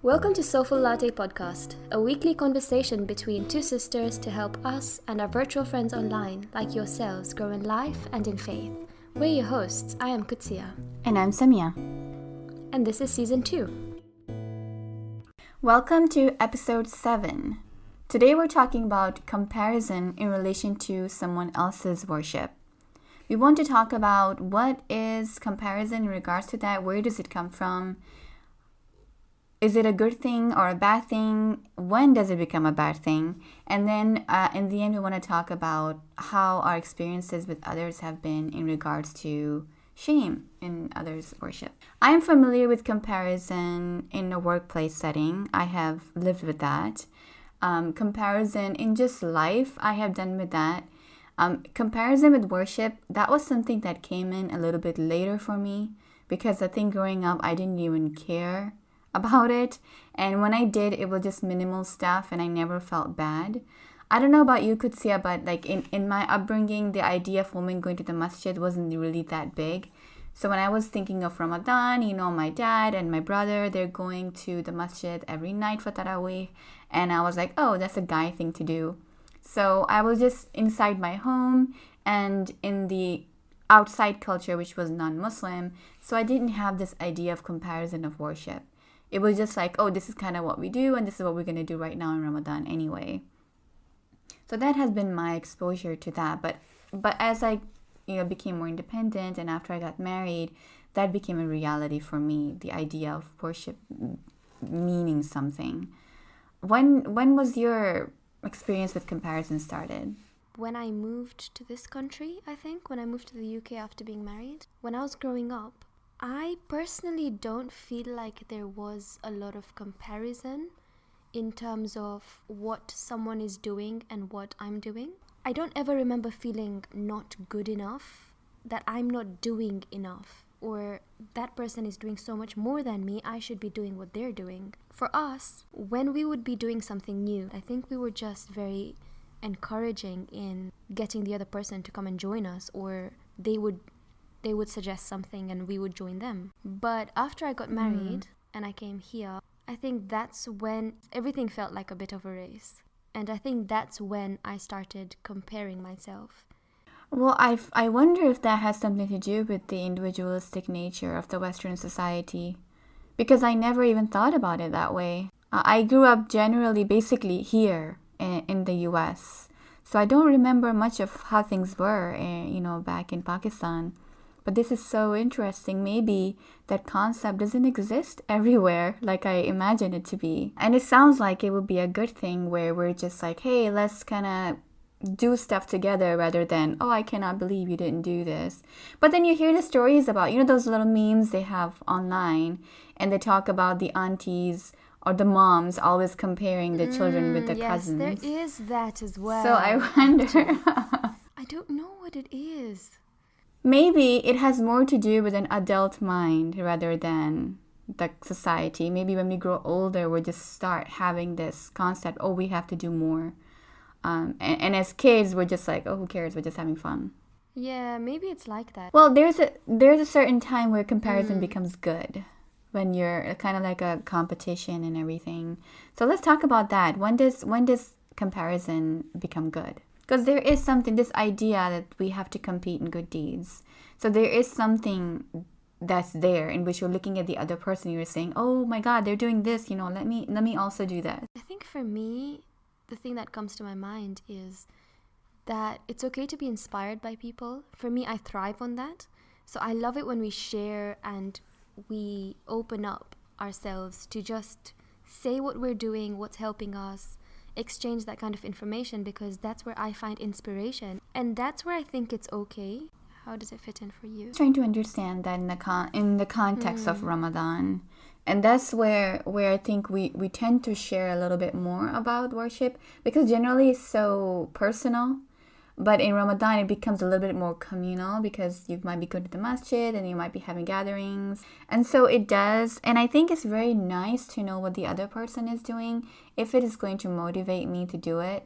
Welcome to Soulful Latte podcast, a weekly conversation between two sisters to help us and our virtual friends online, like yourselves, grow in life and in faith. We're your hosts. I am Qudsiyah. And I'm Samia. And this is season 2. Welcome to episode 7. Today we're talking about comparison in relation to someone else's worship. We want to talk about what is comparison in regards to that, where does it come from? Is it a good thing or a bad thing? When does it become a bad thing? And then in the end, we want to talk about how our experiences with others have been in regards to shame in others' worship. I am familiar with comparison in a workplace setting. I have lived with that. Comparison in just life, I have done with that. Comparison with worship, that was something that came in a little bit later for me because I think growing up, I didn't even care about it, and when I did, it was just minimal stuff and I never felt bad. I don't know about you, Qudsiyah, but like in my upbringing, the idea of women going to the masjid wasn't really that big. So when I was thinking of Ramadan, my dad and my brother, they're going to the masjid every night for Tarawih, and I was like, oh, that's a guy thing to do. So I was just inside my home and in the outside culture, which was non-Muslim, so I didn't have this idea of comparison of worship. It was just like, oh, this is kind of what we do, and this is what we're going to do right now in Ramadan anyway. So that has been my exposure to that. But as I became more independent, and after I got married, that became a reality for me, the idea of worship meaning something. When was your experience with comparison started? When I moved to this country, I think, when I moved to the UK after being married, when I was growing up, I personally don't feel like there was a lot of comparison in terms of what someone is doing and what I'm doing. I don't ever remember feeling not good enough, that I'm not doing enough, or that person is doing so much more than me, I should be doing what they're doing. For us, when we would be doing something new, I think we were just very encouraging in getting the other person to come and join us, or they would suggest something and we would join them. But after I got married and I came here, I think that's when everything felt like a bit of a race. And I think that's when I started comparing myself. Well, I wonder if that has something to do with the individualistic nature of the Western society, because I never even thought about it that way. I grew up basically here in the US, so I don't remember much of how things were, back in Pakistan. But this is so interesting. Maybe that concept doesn't exist everywhere like I imagine it to be. And it sounds like it would be a good thing where we're just like, hey, let's kind of do stuff together rather than, oh, I cannot believe you didn't do this. But then you hear the stories about, those little memes they have online, and they talk about the aunties or the moms always comparing the children with the cousins. Yes, there is that as well. So I wonder. I don't know what it is. Maybe it has more to do with an adult mind rather than the society. Maybe when we grow older, we'll just start having this concept, oh, we have to do more. And as kids, we're just like, oh, who cares? We're just having fun. Yeah, maybe it's like that. Well, there's a certain time where comparison becomes good, when you're kind of like a competition and everything. So let's talk about that. When does comparison become good? Because there is something, this idea that we have to compete in good deeds. So there is something that's there in which you're looking at the other person, you're saying, oh my God, they're doing this, let me also do that. I think for me, the thing that comes to my mind is that it's okay to be inspired by people. For me, I thrive on that. So I love it when we share and we open up ourselves to just say what we're doing, what's helping us, exchange that kind of information, because that's where I find inspiration, and that's where I think it's okay. How does it fit in for you? Trying to understand that in the context of Ramadan, and that's where I think we tend to share a little bit more about worship, because generally it's so personal. But in Ramadan, it becomes a little bit more communal because you might be going to the masjid and you might be having gatherings. And so it does. And I think it's very nice to know what the other person is doing if it is going to motivate me to do it.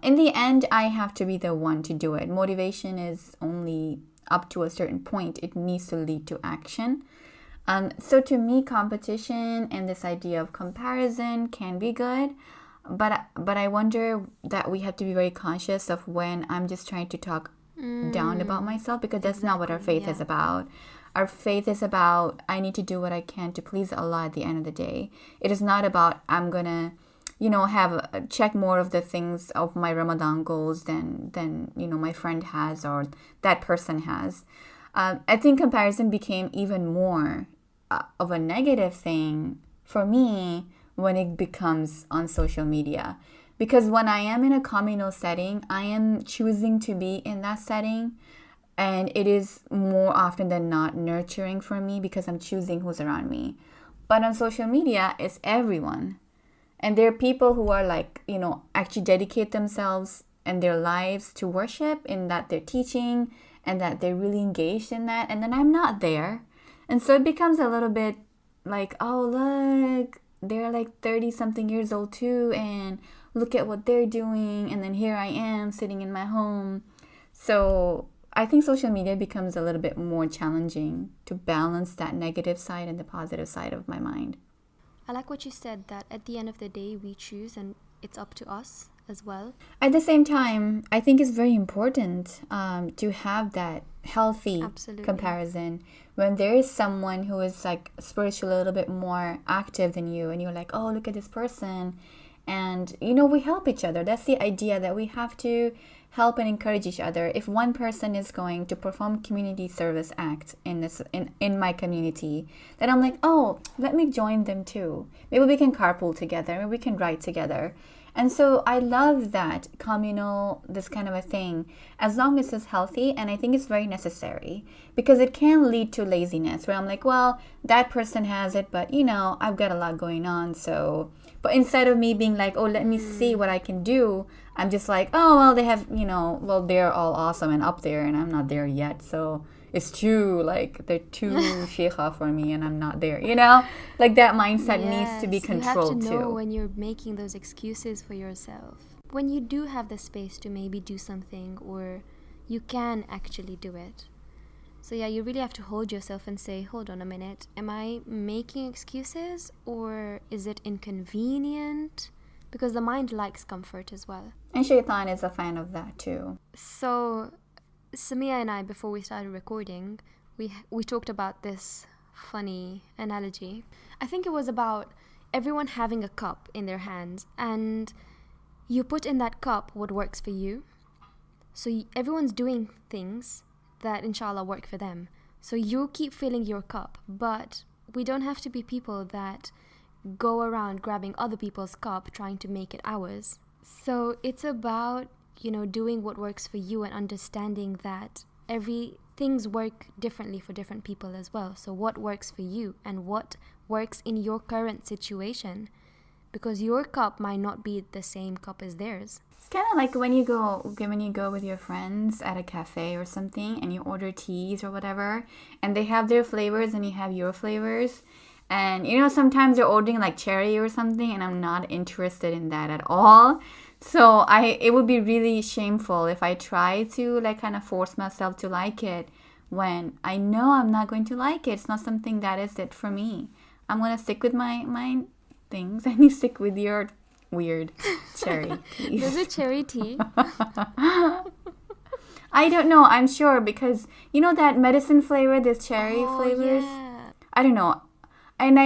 In the end, I have to be the one to do it. Motivation is only up to a certain point. It needs to lead to action. So to me, competition and this idea of comparison can be good, but I wonder that we have to be very conscious of when I'm just trying to talk down about myself, because that's not what our faith is about. Our faith is about, I need to do what I can to please Allah at the end of the day. It is not about I'm gonna, check more of the things of my Ramadan goals than my friend has or that person has. I think comparison became even more of a negative thing for me when it becomes on social media. Because when I am in a communal setting, I am choosing to be in that setting. And it is more often than not nurturing for me because I'm choosing who's around me. But on social media, it's everyone. And there are people who are actually dedicate themselves and their lives to worship, in that they're teaching and that they're really engaged in that. And then I'm not there. And so it becomes a little bit like, oh, look, they're 30 something years old too. And look at what they're doing. And then here I am sitting in my home. So I think social media becomes a little bit more challenging to balance that negative side and the positive side of my mind. I like what you said, that at the end of the day, we choose and it's up to us as well. At the same time, I think it's very important to have that healthy comparison. When there is someone who is spiritually a little bit more active than you, and you're like, oh, look at this person. And, we help each other. That's the idea, that we have to help and encourage each other. If one person is going to perform community service act in my community, then I'm like, oh, let me join them too. Maybe we can carpool together. Maybe we can ride together. And so I love that communal, this kind of a thing, as long as it's healthy. And I think it's very necessary, because it can lead to laziness, where I'm like, well, that person has it, but I've got a lot going on. So, but instead of me being like, oh, let me see what I can do, I'm just like, oh, well, they have, well, they're all awesome and up there and I'm not there yet. So it's too, they're too sheikha for me and I'm not there, that mindset needs to be controlled too. You have to know when you're making those excuses for yourself. When you do have the space to maybe do something, or you can actually do it. So yeah, you really have to hold yourself and say, hold on a minute, am I making excuses, or is it inconvenient? Because the mind likes comfort as well. And Shaitan is a fan of that too. So Samia and I, before we started recording, we talked about this funny analogy. I think it was about everyone having a cup in their hands, and you put in that cup what works for you. So everyone's doing things that inshallah work for them. So you keep filling your cup, but we don't have to be people that go around grabbing other people's cup trying to make it ours. So it's about, doing what works for you, and understanding that things work differently for different people as well. So what works for you and what works in your current situation, because your cup might not be the same cup as theirs. It's kind of like when you go with your friends at a cafe or something, and you order teas or whatever, and they have their flavors and you have your flavors. And sometimes they're ordering cherry or something, and I'm not interested in that at all. So it would be really shameful if I try to kind of force myself to like it when I know I'm not going to like it. It's not something that is it for me. I'm going to stick with my things, and you stick with your weird cherry tea. There's a cherry tea. I don't know. I'm sure, because that medicine flavor, there's cherry flavors. Yeah. I don't know. And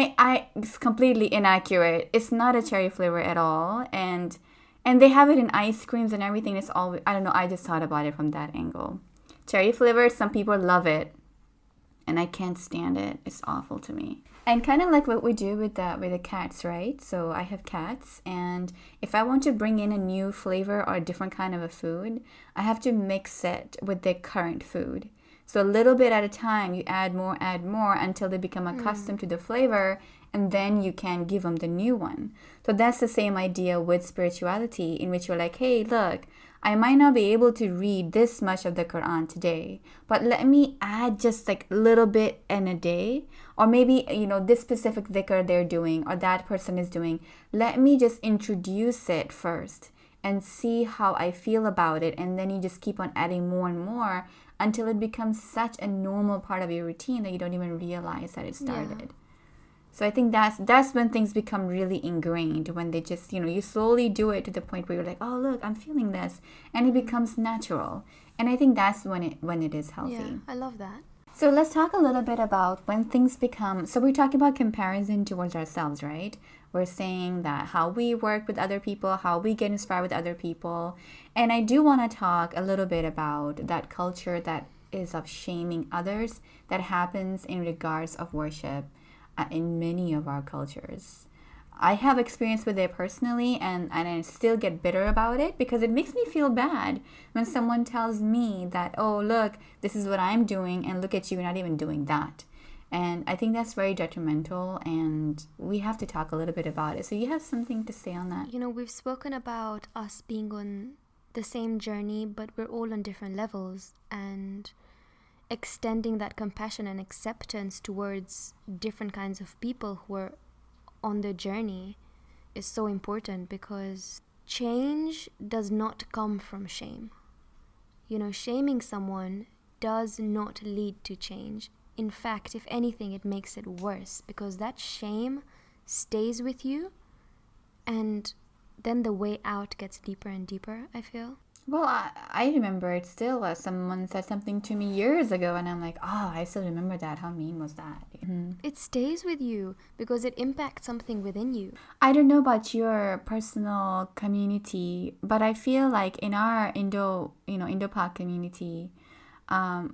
it's completely inaccurate. It's not a cherry flavor at all. And they have it in ice creams and everything. It's all, I don't know. I just thought about it from that angle. Cherry flavor, some people love it. And I can't stand it. It's awful to me. And kind of like what we do with the cats, right? So I have cats. And if I want to bring in a new flavor or a different kind of a food, I have to mix it with the current food. So a little bit at a time, you add more until they become accustomed to the flavor, and then you can give them the new one. So that's the same idea with spirituality, in which you're like, hey, look, I might not be able to read this much of the Quran today, but let me add just a little bit in a day, or maybe, this specific dhikr they're doing or that person is doing. Let me just introduce it first and see how I feel about it, and then you just keep on adding more and more until it becomes such a normal part of your routine that you don't even realize that it started. Yeah. So I think that's when things become really ingrained, when they just, you slowly do it to the point where you're like, oh, look, I'm feeling this, and it becomes natural. And I think that's when it is healthy. Yeah, I love that. So let's talk a little bit about when things become, so we're talking about comparison towards ourselves, right? We're saying that how we work with other people, how we get inspired with other people. And I do want to talk a little bit about that culture that is of shaming others that happens in regards of worship in many of our cultures. I have experience with it personally, and I still get bitter about it because it makes me feel bad when someone tells me that, oh, look, this is what I'm doing, and look at you, you're not even doing that. And I think that's very detrimental, and we have to talk a little bit about it. So you have something to say on that? We've spoken about us being on the same journey, but we're all on different levels, and extending that compassion and acceptance towards different kinds of people who are on the journey is so important, because change does not come from shame. Shaming someone does not lead to change. In fact, if anything, it makes it worse, because that shame stays with you, and then the way out gets deeper and deeper, I feel. Well, I remember it still. Someone said something to me years ago, and I'm like, oh, I still remember that. How mean was that? It stays with you because it impacts something within you. I don't know about your personal community, but I feel like in our Indo-Pak community,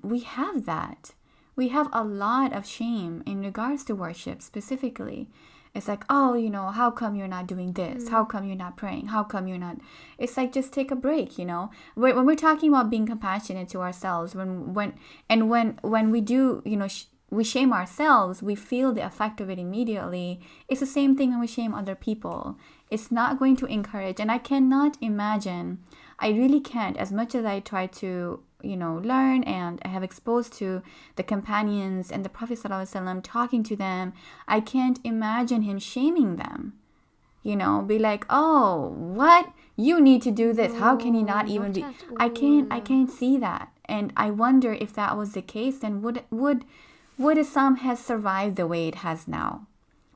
we have that. We have a lot of shame in regards to worship specifically. It's like, oh, how come you're not doing this? How come you're not praying? How come you're not? It's like, just take a break, When we're talking about being compassionate to ourselves, when we do, we shame ourselves, we feel the effect of it immediately. It's the same thing when we shame other people. It's not going to encourage. And I cannot imagine, I really can't, as much as I try to learn and I have exposed to the companions and the Prophet ﷺ, talking to them, I can't imagine him shaming them. Be like, oh, what? You need to do this. How can you not even be? I can't see that. And I wonder if that was the case, then would Islam has survived the way it has now?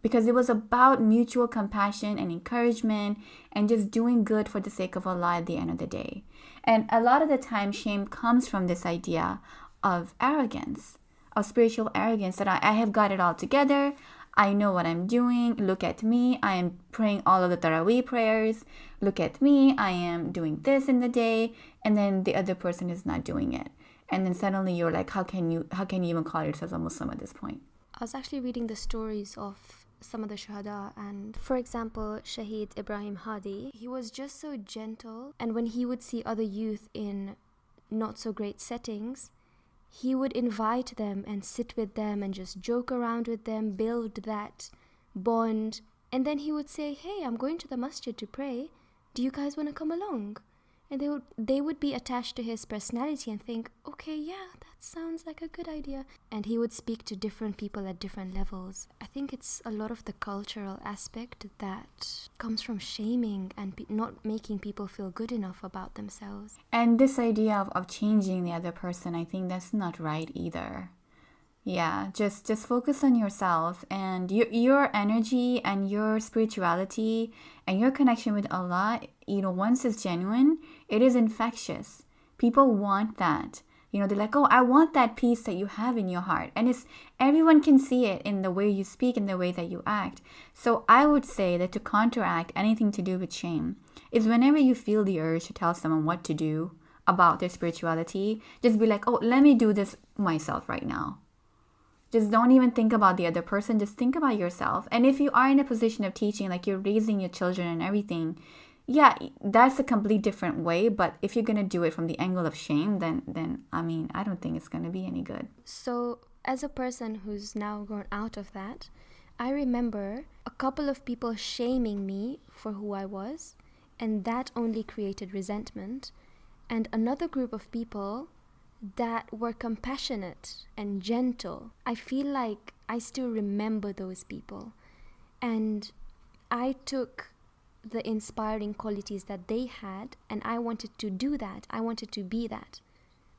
Because it was about mutual compassion and encouragement and just doing good for the sake of Allah at the end of the day. And a lot of the time, shame comes from this idea of arrogance, of spiritual arrogance, that I have got it all together. I know what I'm doing. Look at me. I am praying all of the Taraweeh prayers. Look at me. I am doing this in the day. And then the other person is not doing it. And then suddenly you're like, how can you even call yourself a Muslim at this point? I was actually reading the stories of some of the Shuhada, and for example, Shaheed Ibrahim Hadi, he was just so gentle, and when he would see other youth in not so great settings, he would invite them and sit with them and just joke around with them, build that bond, and then he would say, hey, I'm going to the masjid to pray, do you guys want to come along? And they would be attached to his personality and think, okay, yeah, that sounds like a good idea. And he would speak to different people at different levels. I think it's a lot of the cultural aspect that comes from shaming and not making people feel good enough about themselves. And this idea of changing the other person, I think that's not right either. Yeah, just focus on yourself, and your energy and your spirituality and your connection with Allah, once it's genuine, it is infectious. People want that. They're like, oh, I want that peace that you have in your heart. And everyone can see it in the way you speak and the way that you act. So I would say that to counteract anything to do with shame is whenever you feel the urge to tell someone what to do about their spirituality, just be like, oh, let me do this myself right now. Just don't even think about the other person. Just think about yourself. And if you are in a position of teaching, like you're raising your children and everything, yeah, that's a complete different way. But if you're going to do it from the angle of shame, then I don't think it's going to be any good. So as a person who's now grown out of that, I remember a couple of people shaming me for who I was, and that only created resentment. And another group of people that were compassionate and gentle. I feel like I still remember those people. And I took the inspiring qualities that they had, and I wanted to do that. I wanted to be that.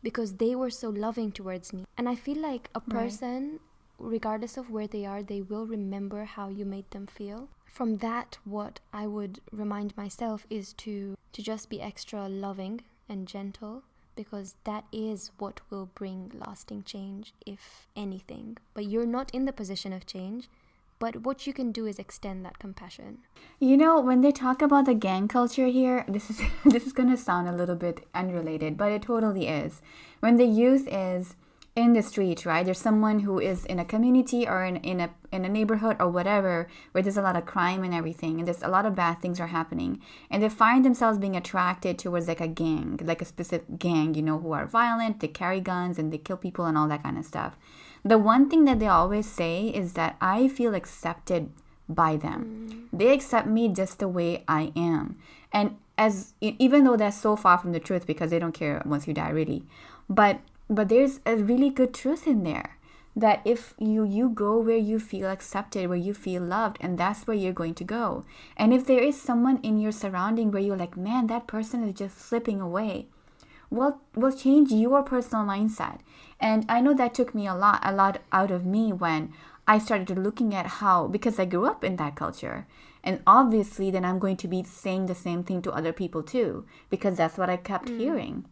because they were so loving towards me. And I feel like a person, regardless of where they are, they will remember how you made them feel. From that, what I would remind myself is to just be extra loving and gentle, because that is what will bring lasting change, if anything. But you're not in the position of change, but what you can do is extend that compassion. You know, when they talk about the gang culture here, this is going to sound a little bit unrelated, but it totally is. When the youth is in the street, right? There's someone who is in a community or in a neighborhood or whatever, where there's a lot of crime and everything, and there's a lot of bad things are happening, and they find themselves being attracted towards like a gang, like a specific gang, you know, who are violent, they carry guns and they kill people and all that kind of stuff. The one thing that they always say is that I feel accepted by them. They accept me just the way I am. And even though that's so far from the truth, because they don't care once you die, really. But there's a really good truth in there, that if you go where you feel accepted, where you feel loved, and that's where you're going to go. And if there is someone in your surrounding where you're like, man, that person is just slipping away, well, change your personal mindset. And I know that took me a lot out of me when I started looking at how, because I grew up in that culture, and obviously then I'm going to be saying the same thing to other people too, because that's what I kept hearing.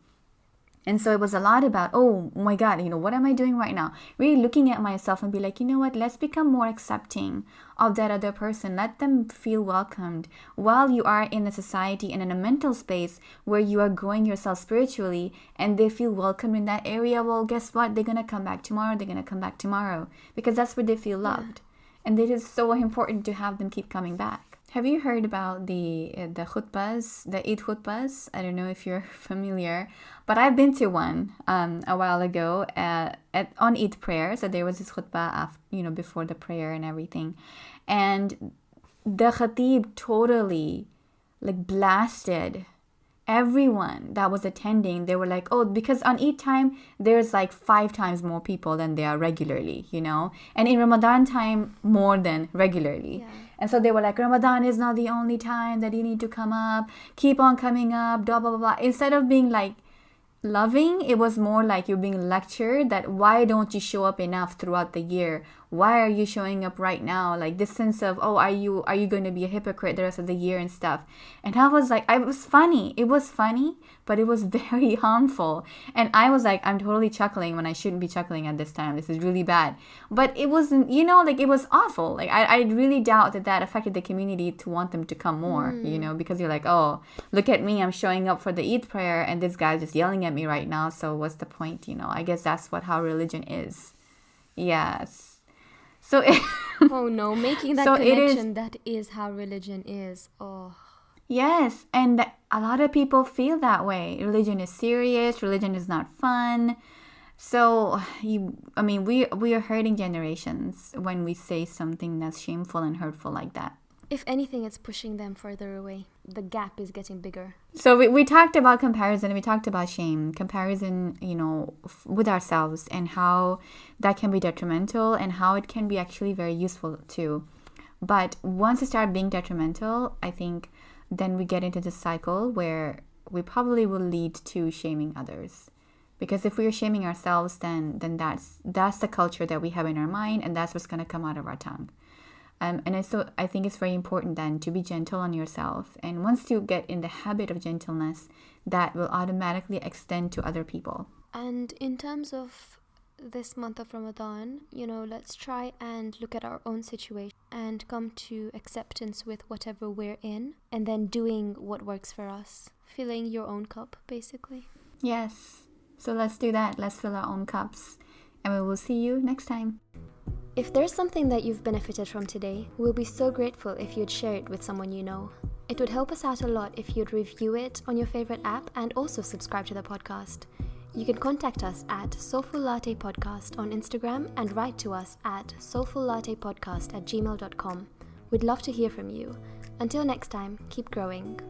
And so it was a lot about, oh my God, you know, what am I doing right now? Really looking at myself and be like, you know what, let's become more accepting of that other person. Let them feel welcomed while you are in a society and in a mental space where you are growing yourself spiritually, and they feel welcome in that area. Well, guess what? They're going to come back tomorrow. They're going to come back tomorrow, because that's where they feel loved. And it is so important to have them keep coming back. Have you heard about the khutbahs, the Eid khutbahs? I don't know if you're familiar, but I've been to one a while ago on Eid prayer. So there was this khutbah before the prayer and everything, and the khatib totally like blasted everyone that was attending. They were like, oh, because on Eid time there's like 5 times more people than there are regularly, you know, and in Ramadan time more than regularly. And so they were like, Ramadan is not the only time that you need to come up, keep on coming up, blah blah blah blah. Instead of being like loving, it was more like you're being lectured that why don't you show up enough throughout the year? Why are you showing up right now? Like this sense of, oh, are you going to be a hypocrite the rest of the year and stuff? And I was like, it was funny, but it was very harmful. And I was like, I'm totally chuckling when I shouldn't be chuckling at this time. This is really bad. But it wasn't, you know, like it was awful. Like I really doubt that affected the community to want them to come more, you know, because you're like, oh, look at me, I'm showing up for the Eid prayer and this guy's just yelling at me right now. So what's the point? You know, I guess that's how religion is. Yes. So oh no, making that connection, that is how religion is. Oh. Yes, and a lot of people feel that way. Religion is serious, religion is not fun. So, we are hurting generations when we say something that's shameful and hurtful like that. If anything, it's pushing them further away. The gap is getting bigger. So we talked about comparison, we talked about shame, comparison, you know, with ourselves, and how that can be detrimental and how it can be actually very useful too. But once it starts being detrimental, I think then we get into this cycle where we probably will lead to shaming others. Because if we're shaming ourselves, then that's the culture that we have in our mind, and that's what's going to come out of our tongue. I think it's very important then to be gentle on yourself. And once you get in the habit of gentleness, that will automatically extend to other people. And in terms of this month of Ramadan, you know, let's try and look at our own situation and come to acceptance with whatever we're in, and then doing what works for us. Filling your own cup, basically. Yes. So let's do that. Let's fill our own cups. And we will see you next time. If there's something that you've benefited from today, we'll be so grateful if you'd share it with someone you know. It would help us out a lot if you'd review it on your favorite app and also subscribe to the podcast. You can contact us at Soulful Latte Podcast on Instagram and write to us at soulfullattepodcast@gmail.com. We'd love to hear from you. Until next time, keep growing.